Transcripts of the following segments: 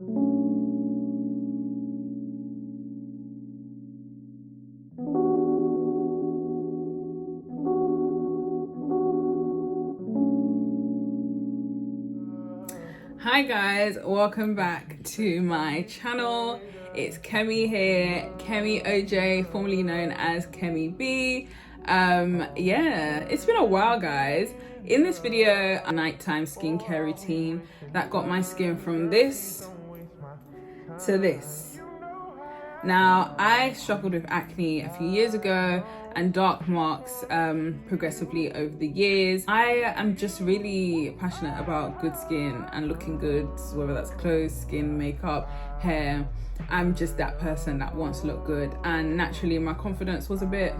Hi guys, welcome back to my channel. It's Kemi here, Kemi OJ, formerly known as Kemi B. Yeah, it's been a while guys. In this video, a nighttime skincare routine that got my skin from this to this. Now, I struggled with acne a few years ago and dark marks progressively over the years. I am just really passionate about good skin and looking good, whether that's clothes, skin, makeup, hair. I'm just that person that wants to look good, and naturally my confidence was it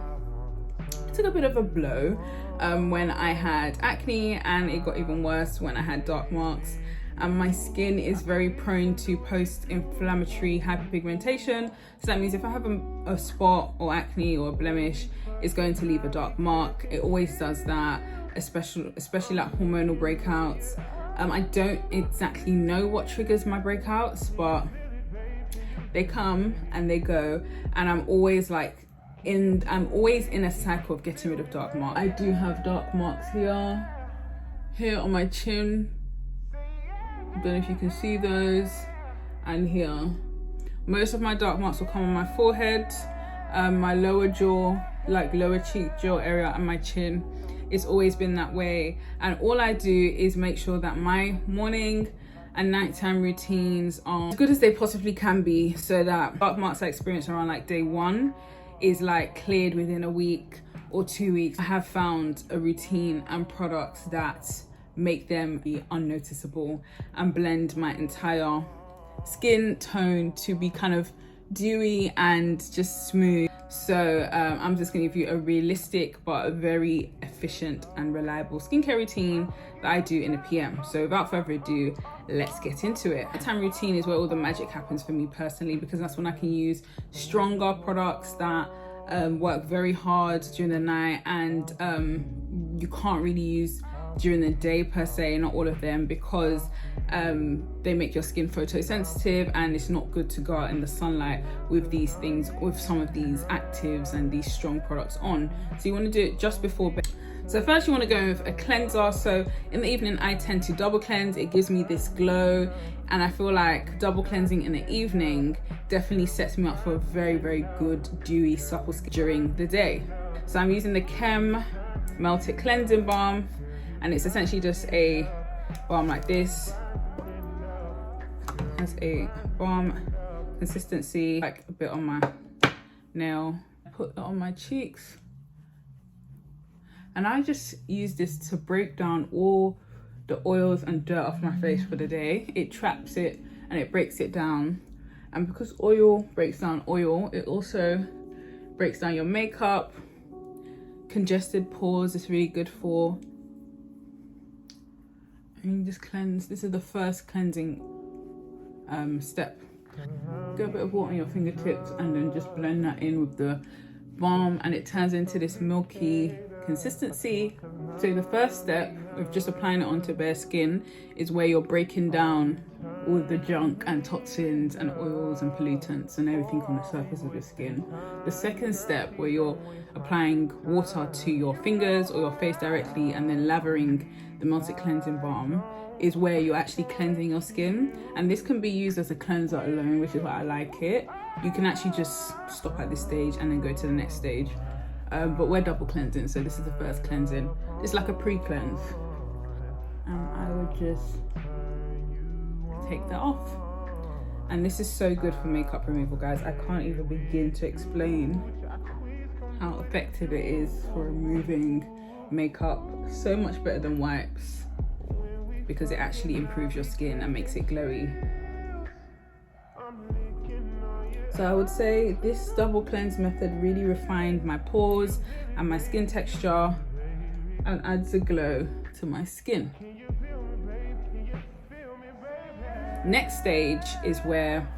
took a bit of a blow when I had acne, and it got even worse when I had dark marks. And my skin is very prone to post-inflammatory hyperpigmentation. So that means if I have a spot or acne or a blemish, it's going to leave a dark mark. It always does that, especially like hormonal breakouts. I don't exactly know what triggers my breakouts, but they come and they go, and I'm always in a cycle of getting rid of dark marks. I do have dark marks here on my chin. I don't know if you can see those, and here. Most of my dark marks will come on my forehead, my lower jaw, like lower cheek jaw area, and my chin. It's always been that way, and all I do is make sure that my morning and nighttime routines are as good as they possibly can be, so that dark marks I experience around like day 1 is like cleared within a week or 2 weeks. I have found a routine and products that make them be unnoticeable and blend my entire skin tone to be kind of dewy and just smooth. So I'm just gonna give you a realistic but a very efficient and reliable skincare routine that I do in a PM. So without further ado, let's get into it. Nighttime routine is where all the magic happens for me personally, because that's when I can use stronger products that work very hard during the night, and you can't really use during the day per se, not all of them, because they make your skin photosensitive, and it's not good to go out in the sunlight with these things, with some of these actives and these strong products on. So you want to do it just before bed. So first you want to go with a cleanser. So in the evening I tend to double cleanse. It gives me this glow, and I feel like double cleansing in the evening definitely sets me up for a very, very good dewy supple skin during the day. So I'm using the Chem Melted Cleansing Balm, and it's essentially just a balm like this. It has a balm consistency, like a bit on my nail. Put it on my cheeks, and I just use this to break down all the oils and dirt off my face for the day. It traps it and it breaks it down, and because oil breaks down oil, it also breaks down your makeup. Congested pores, it's really good for. And you just cleanse. This is the first cleansing step. Get a bit of water on your fingertips and then just blend that in with the balm, and it turns into this milky consistency. So the first step of just applying it onto bare skin is where you're breaking down all the junk and toxins and oils and pollutants and everything on the surface of your skin. The second step, where you're applying water to your fingers or your face directly and then lathering the melted cleansing balm, is where you're actually cleansing your skin. And this can be used as a cleanser alone, which is why I like it. You can actually just stop at this stage and then go to the next stage. But we're double cleansing, so this is the first cleansing. It's like a pre-cleanse. And I would just take that off. And this is so good for makeup removal, guys. I can't even begin to explain how effective it is for removing makeup. So much better than wipes, because it actually improves your skin and makes it glowy. So I would say this double cleanse method really refined my pores and my skin texture and adds a glow to my skin. Next stage is where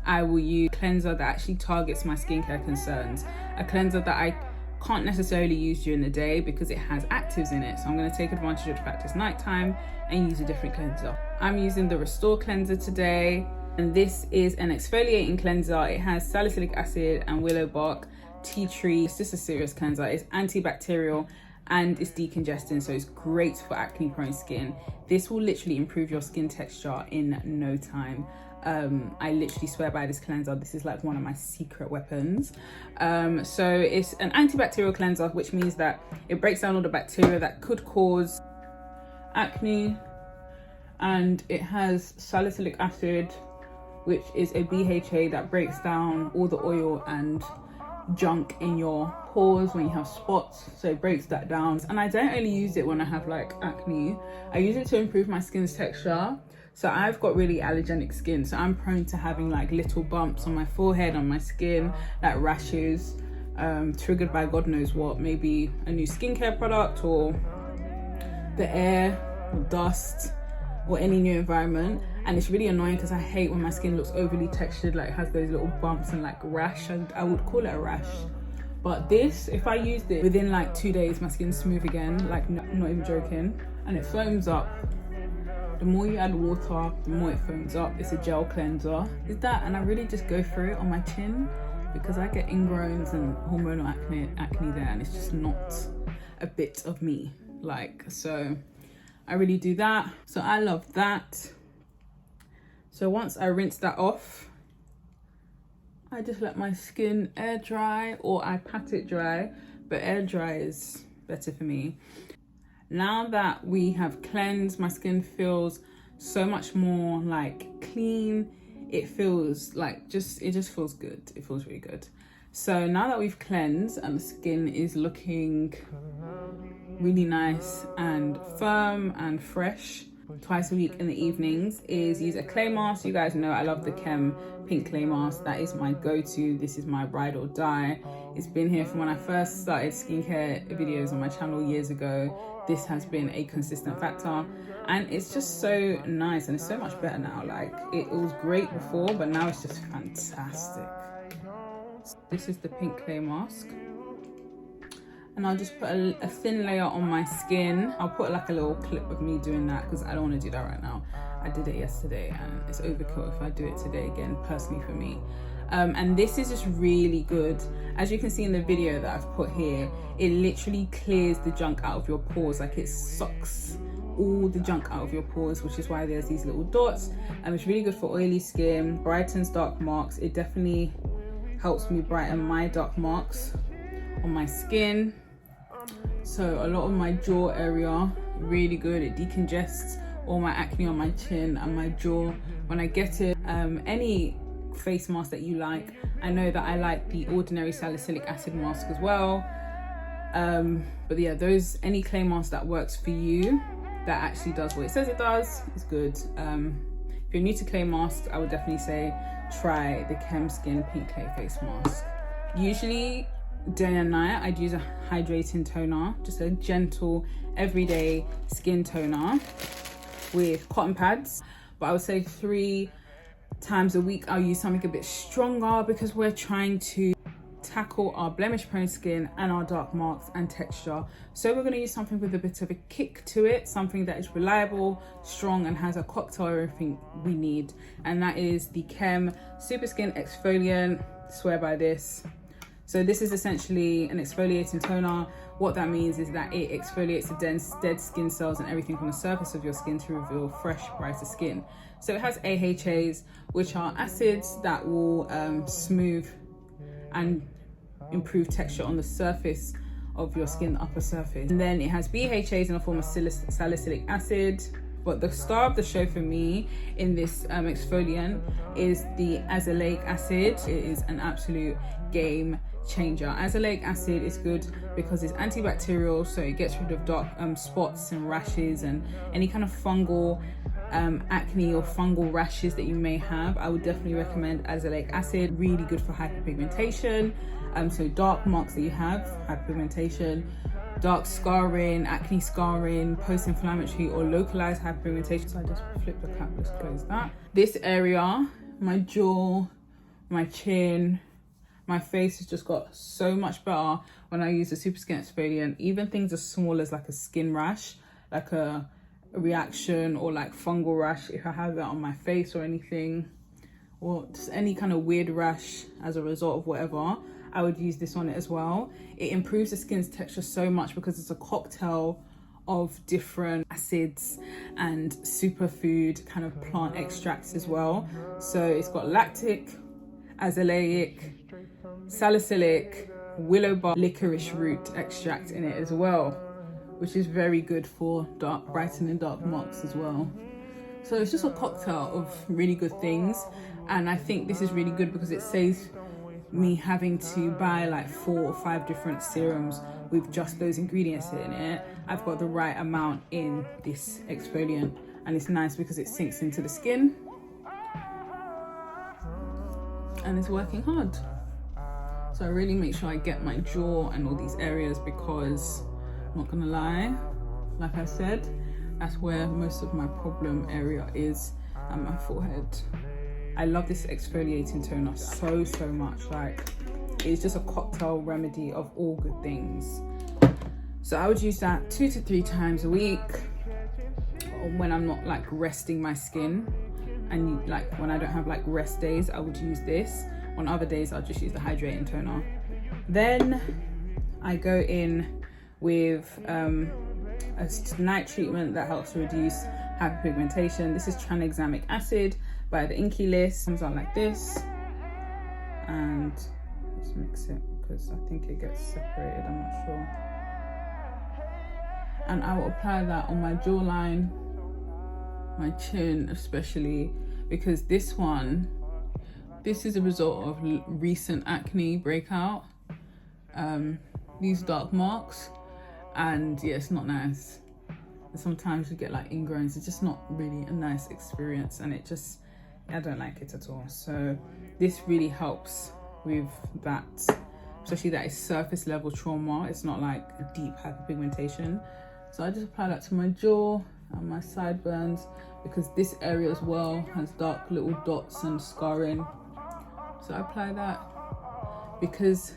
I will use a cleanser that actually targets my skincare concerns. A cleanser that I can't necessarily use during the day because it has actives in it. So I'm going to take advantage of the fact it's nighttime and use a different cleanser. I'm using the Restore cleanser today. And this is an exfoliating cleanser. It has salicylic acid and willow bark, tea tree. It's just a serious cleanser. It's antibacterial and it's decongesting, so it's great for acne prone skin. This will literally improve your skin texture in no time. I literally swear by this cleanser. This is like one of my secret weapons. So it's an antibacterial cleanser, which means that it breaks down all the bacteria that could cause acne, and it has salicylic acid, which is a BHA that breaks down all the oil and junk in your pores when you have spots, so it breaks that down. And I don't only use it when I have like acne, I use it to improve my skin's texture. So I've got really allergenic skin, so I'm prone to having like little bumps on my forehead, on my skin, like rashes, triggered by God knows what, maybe a new skincare product or the air or dust or any new environment. And it's really annoying because I hate when my skin looks overly textured, like has those little bumps and like rash, and I would call it a rash. But this, if I used it within like 2 days, my skin's smooth again, like not even joking, and it foams up. The more you add water, the more it foams up. It's a gel cleanser. Is that, and I really just go through it on my chin because I get ingrowns and hormonal acne there, and it's just not a bit of me. Like, so I really do that. So I love that. So once I rinse that off, I just let my skin air dry, or I pat it dry, but air dry is better for me. Now that we have cleansed, my skin feels so much more like clean. It feels like it just feels good. It feels really good. So now that we've cleansed and the skin is looking really nice and firm and fresh, twice a week in the evenings is use a clay mask. You guys know I love the Chem pink clay mask. That is my go-to. This is my ride or die. It's been here from when I first started skincare videos on my channel years ago. This has been a consistent factor, and it's just so nice, and it's so much better now. Like, it was great before, but now it's just fantastic. This is the pink clay mask, and I'll just put a thin layer on my skin. I'll put like a little clip of me doing that because I don't want to do that right now. I did it yesterday and it's overkill if I do it today again, personally for me. And this is just really good. As you can see in the video that I've put here, it literally clears the junk out of your pores. Like, it sucks all the junk out of your pores, which is why there's these little dots. And it's really good for oily skin, brightens dark marks. It definitely helps me brighten my dark marks on my skin. So a lot of my jaw area, really good. It decongests all my acne on my chin and my jaw when I get it. Any face mask that you like. I know that I like the ordinary salicylic acid mask as well. But yeah, any clay mask that works for you, that actually does what it says it does, is good. If you're new to clay masks, I would definitely say try the Chem Skin Pink Clay Face Mask. Usually day and night I'd use a hydrating toner, just a gentle everyday skin toner with cotton pads, but I would say 3 times a week I'll use something a bit stronger because we're trying to tackle our blemish prone skin and our dark marks and texture. So we're going to use something with a bit of a kick to it, something that is reliable, strong, and has a cocktail of everything we need, and that is the Chem Super Skin Exfoliant. Swear by this. So this is essentially an exfoliating toner. What that means is that it exfoliates the dead skin cells and everything from the surface of your skin to reveal fresh, brighter skin. So it has AHAs, which are acids that will smooth and improve texture on the surface of your skin, the upper surface. And then it has BHAs in the form of salicylic acid. But the star of the show for me in this exfoliant is the azelaic acid. It is an absolute game changer. Azelaic acid is good because it's antibacterial, so it gets rid of dark spots and rashes and any kind of fungal acne or fungal rashes that you may have. I would definitely recommend azelaic acid. Really good for hyperpigmentation, so dark marks that you have, hyperpigmentation, dark scarring, acne scarring, post-inflammatory or localized hyperpigmentation. So I just flip the cap, just close that. This area, my jaw, my chin, my face has just got so much better when I use the Super Skin Exfoliant. Even things as small as like a skin rash, like a reaction or like fungal rash, if I have that on my face or anything, or just any kind of weird rash as a result of whatever, I would use this on it as well. It improves the skin's texture so much because it's a cocktail of different acids and superfood kind of plant extracts as well. So it's got lactic, azelaic, salicylic, willow bark, licorice root extract in it as well, which is very good for brightening dark marks as well. So it's just a cocktail of really good things, and I think this is really good because it saves me having to buy like 4 or 5 different serums with just those ingredients in it. I've got the right amount in this exfoliant, and it's nice because it sinks into the skin and it's working hard. So I really make sure I get my jaw and all these areas because, I'm not gonna lie, like I said, that's where most of my problem area is, at my forehead. I love this exfoliating toner so much. Like, it's just a cocktail remedy of all good things. So I would use that 2 to 3 times a week when I'm not like resting my skin, and like when I don't have like rest days, I would use this. On other days, I'll just use the hydrating toner. Then I go in with a night treatment that helps to reduce hyperpigmentation. This is tranexamic acid by the Inky list. It comes out like this, and let's mix it because I think it gets separated, I'm not sure. And I will apply that on my jawline, my chin especially, because this is a result of recent acne breakout, these dark marks, and yeah, it's not nice. And sometimes you get like ingrowns. It's just not really a nice experience, and I don't like it at all. So this really helps with that, especially that it's surface level trauma. It's not like deep hyperpigmentation. So I just apply that to my jaw and my sideburns, because this area as well has dark little dots and scarring. So I apply that because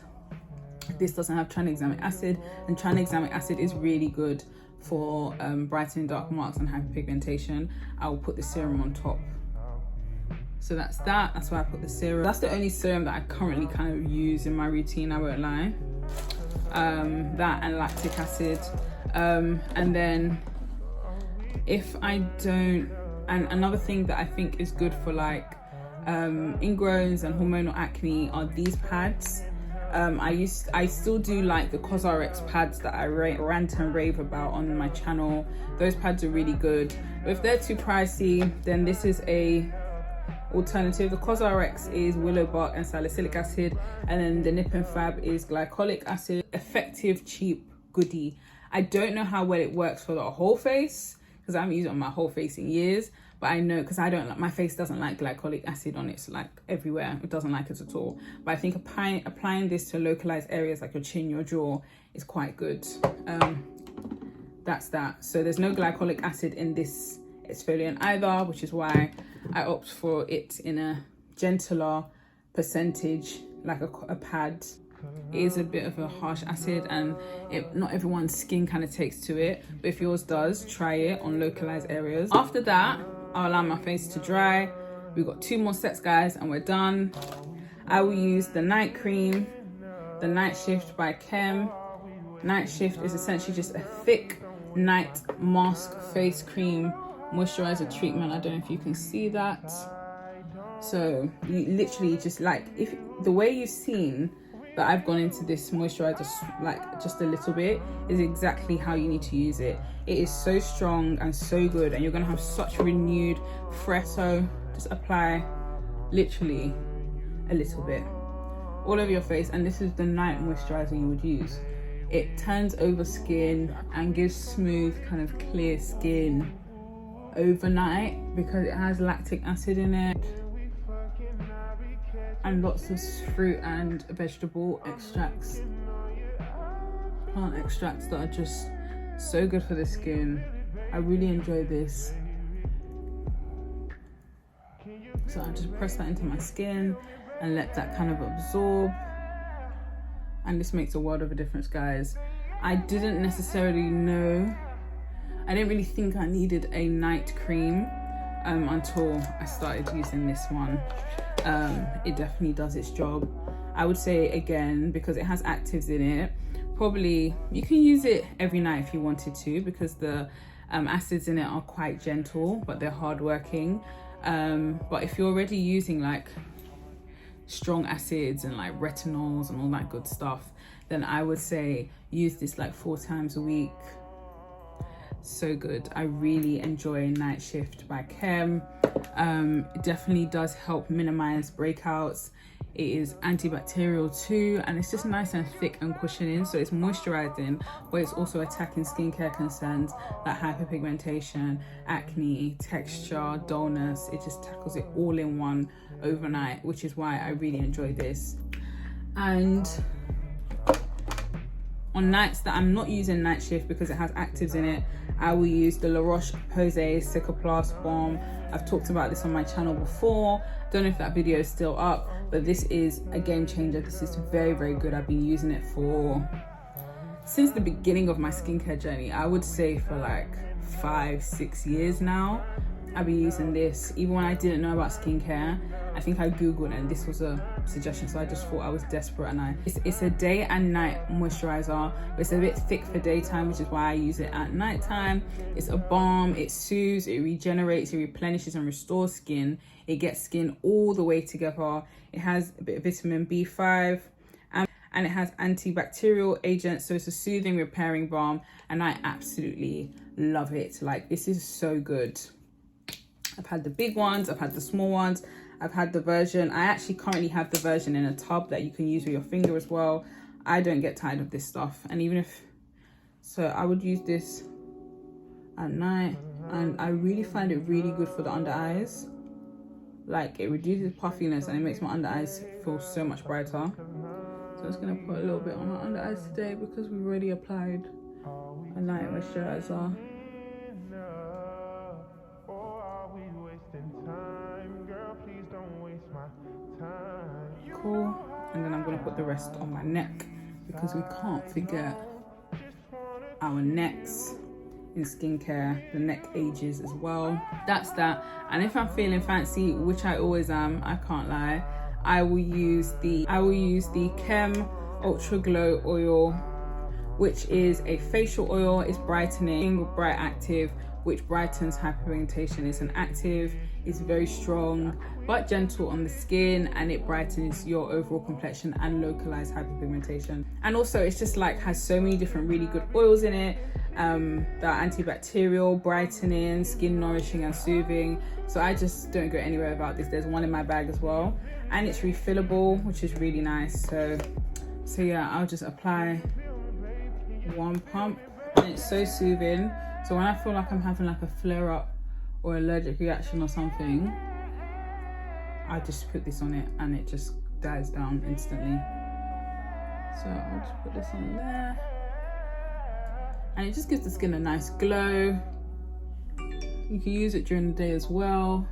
this doesn't have tranexamic acid, and tranexamic acid is really good for brightening dark marks and hyperpigmentation. I will put the serum on top. So that's why I put the serum. That's the only serum that I currently kind of use in my routine, I won't lie. That and lactic acid. And then if I don't, and another thing that I think is good for like ingrowns and hormonal acne are these pads. I still do like the CosRx pads that I rant and rave about on my channel. Those pads are really good. But if they're too pricey, then this is a alternative. The CosRx is willow bark and salicylic acid, and then the Nip and Fab is glycolic acid. Effective, cheap goodie. I don't know how well it works for the whole face, because I haven't used it on my whole face in years, but I know, because I don't like, my face doesn't like glycolic acid on it, so like everywhere, it doesn't like it at all. But I think applying this to localized areas like your chin, your jaw is quite good. That's that. So there's no glycolic acid in this exfoliant either, which is why I opt for it in a gentler percentage, like a pad. It is a bit of a harsh acid, and not everyone's skin kind of takes to it, but if yours does, try it on localized areas. After that, I'll allow my face to dry. We've got 2 more sets, guys, and we're done. I will use the night cream, the Night Shift by Chem. Night Shift is essentially just a thick night mask face cream moisturizer treatment. I don't know if you can see that. So you literally just like, if the way you've seen that I've gone into this moisturizer like just a little bit is exactly how you need to use it. It is so strong and so good, and you're gonna have such renewed fresh. So just apply literally a little bit all over your face, and this is the night moisturizer you would use. It turns over skin and gives smooth, kind of clear skin overnight because it has lactic acid in it, and lots of fruit and vegetable extracts, plant extracts that are just so good for the skin. I really enjoy this. So I just press that into my skin and let that kind of absorb, and this makes a world of a difference, guys. I didn't necessarily know, I didn't really think I needed a night cream until I started using this one. it definitely does its job. I would say, again, because it has actives in it, probably you can use it every night if you wanted to, because the acids in it are quite gentle, but they're hardworking. But if you're already using like strong acids and like retinols and all that good stuff, then I would say use this like 4 times a week. So good. I really enjoy Night Shift by Chem. It definitely does help minimize breakouts. It is antibacterial too, and it's just nice and thick and cushioning, so it's moisturizing, but it's also attacking skincare concerns like hyperpigmentation, acne, texture, dullness. It just tackles it all in one overnight, which is why I really enjoy this. And on nights that I'm not using Night Shift because it has actives in it, I will use the Laroche Posey cicaplast balm. I've talked about this on my channel before. Don't know if that video is still up, but this is a game changer. This is very, very good. I've been using it since the beginning of my skincare journey. I would say for like 5-6 years now. I've been using this even when I didn't know about skincare. I think I googled and this was a suggestion, so I just thought I was desperate, and it's a day and night moisturizer, but it's a bit thick for daytime, which is why I use it at nighttime. It's a balm. It soothes, it regenerates, it replenishes and restores skin. It gets skin all the way together. It has a bit of vitamin B5 and it has antibacterial agents, so it's a soothing, repairing balm, and I absolutely love it. Like, this is so good. I've had the big ones, I've had the small ones, I've had the version, I actually currently have the version in a tub that you can use with your finger as well. I don't get tired of this stuff, and even if, so I would use this at night, and I really find it really good for the under eyes. Like, it reduces puffiness and it makes my under eyes feel so much brighter. So I'm just gonna put a little bit on my under eyes today because we've already applied a night moisturizer. Cool. And then I'm gonna put the rest on my neck because we can't forget our necks in skincare. The neck ages as well. That's that. And if I'm feeling fancy, which I always am, I can't lie, I will use the Chem Ultra Glow Oil, which is a facial oil. It's brightening, bright active, which brightens hyperpigmentation. It's an active, it's very strong but gentle on the skin, and it brightens your overall complexion and localized hyperpigmentation. And also it's just like has so many different really good oils in it that are antibacterial, brightening, skin nourishing and soothing. So I just don't go anywhere without this. There's one in my bag as well, and it's refillable, which is really nice. So yeah, I'll just apply one pump, and it's so soothing. So when I feel like I'm having like a flare up or allergic reaction or something, I just put this on it and it just dies down instantly. So I'll just put this on there, and it just gives the skin a nice glow. You can use it during the day as well.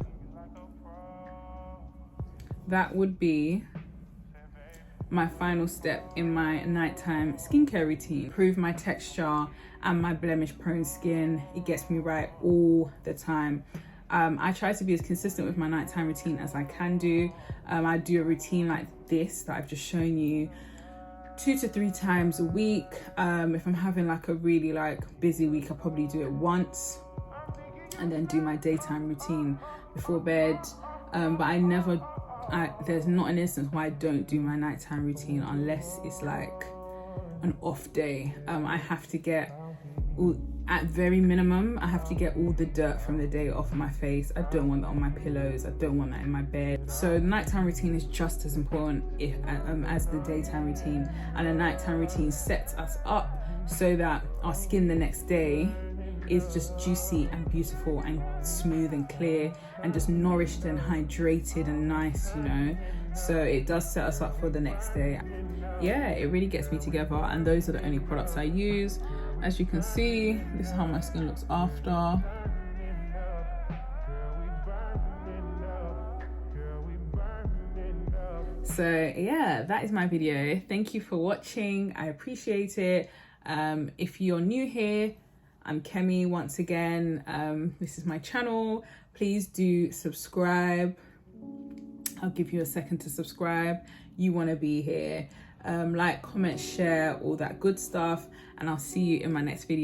That would be my final step in my nighttime skincare routine. Improve my texture and my blemish prone skin. It gets me right all the time. I try to be as consistent with my nighttime routine as I can do. I do a routine like this that I've just shown you 2 to 3 times a week. If I'm having like a really like busy week, I'll probably do it once and then do my daytime routine before bed. But there's not an instance where I don't do my nighttime routine unless it's like an off day. I have to get at very minimum, I have to get all the dirt from the day off my face. I don't want that on my pillows. I don't want that in my bed. So the nighttime routine is just as important as the daytime routine. And the nighttime routine sets us up so that our skin the next day is just juicy and beautiful and smooth and clear and just nourished and hydrated and nice, you know. So it does set us up for the next day. Yeah, it really gets me together, and those are the only products I use. As you can see, this is how my skin looks after. So yeah, that is my video. Thank you for watching. I appreciate it. If you're new here, I'm Kemi once again. This is my channel. Please do subscribe I'll give you a second to subscribe. You want to be here. Like, comment, share, all that good stuff. And I'll see you in my next video.